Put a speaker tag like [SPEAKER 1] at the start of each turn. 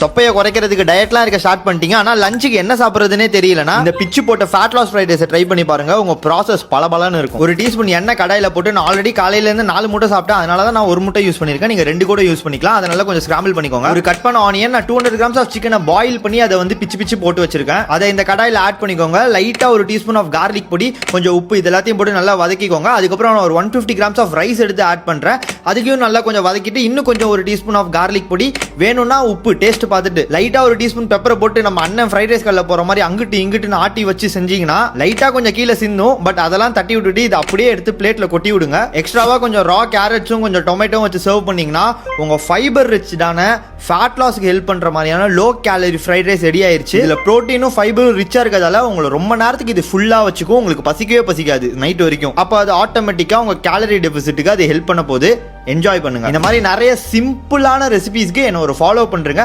[SPEAKER 1] தொப்பையை குறைக்கிறதுக்கு டயட்லாம் இருக்க ஸ்டார்ட் பண்ணிட்டீங்க, ஆனா லஞ்சுக்கு என்ன சாப்பிடுறதுனே தெரியலனா இந்த பிச்சு போட்ட fat loss fried rice try பண்ணி பாருங்க. உங்க ப்ராசஸ் பலபலன்னு இருக்கும். ஒரு டீஸ்பூன் எண்ணெய் கடாயில போட்டு நான் ஆல்ரெடி காலையில இருந்து 4 முட்டை சாப்பிட்டேன், அதனால தான் நான் ஒரு முட்டை யூஸ் பண்ணிருக்கேன். நீங்க 2 கூட யூஸ் பண்ணிக்கலாம். அதனால கொஞ்சம் ஸ்கிராம்பிள் பண்ணிக்கோங்க. ஒரு கட் பண்ண ஆனியன், நான் 200 கிராம்ஸ் ஆஃப் சிக்கனை பாயில் பண்ணி அதை வந்து பிச்சு பிச்சு போட்டு வச்சிருக்கேன். அதை இந்த கடாயில ஆட் பண்ணிக்கோங்க. லைட்டா ஒரு டீஸ்பூன் ஆஃப் கார்லிக் பொடி, கொஞ்சம் உப்பு, இது எல்லாத்தையும் போட்டு நல்லா வதக்கிக்கோங்க. அதுக்கப்புறம் நான் ஒரு 150 கிராம்ஸ் ஆஃப் ரைஸ் எடுத்து ஆட் பண்றேன். அதுக்கும் நல்லா கொஞ்சம் வதக்கிட்டு இன்னும் கொஞ்சம் ஒரு டீஸ்பூன் ஆஃப் கார்லிக் பொடி, வேணும்னா உப்பு டேஸ்ட் பார்த்துட்டு, லைட்டா ஒரு டீஸ்பூன் பெப்பரை போட்டு நம்ம அண்ணன் ஃப்ரைட் ரைஸ் கல்ல போற மாதிரி அங்கிட்டு இங்கிட்டு ஆட்டி வச்சு செஞ்சீங்கன்னா லைட்டா கொஞ்சம் கீழே சிந்தும். பட் அதெல்லாம் தட்டி விட்டுட்டு இதை அப்படியே எடுத்து பிளேட்ல கொட்டி விடுங்க. எக்ஸ்ட்ராவா கொஞ்சம் ரா கேரட்ஸும் கொஞ்சம் டொமேட்டோவும் வச்சு சர்வ் பண்ணீங்கன்னா உங்க ஃபைபர் ரிச்டான ஃபேட் லாஸ்க்கு ஹெல்ப் பண்ற மாதிரியான low calorie fried rice ready ஆயிருச்சு. இதுல புரோட்டீனும் ஃபைபரும் ரிச்சா இருக்கிறதால உங்களை ரொம்ப நேரத்துக்கு இது ஃபுல்லா வச்சுக்கும். உங்களுக்கு பசிக்கவே பசிக்காது நைட் வரைக்கும். அப்போ அது ஆட்டோமேட்டிக்கா உங்க கேலரி டெபிசிட்டுக்கு அது ஹெல்ப் பண்ண போது. என்ஜாய் பண்ணுங்க. இந்த மாதிரி நிறைய சிம்பிளான ரெசிபிஸ்க்கு என்ன ஒரு ஃபாலோ பண்றீங்க.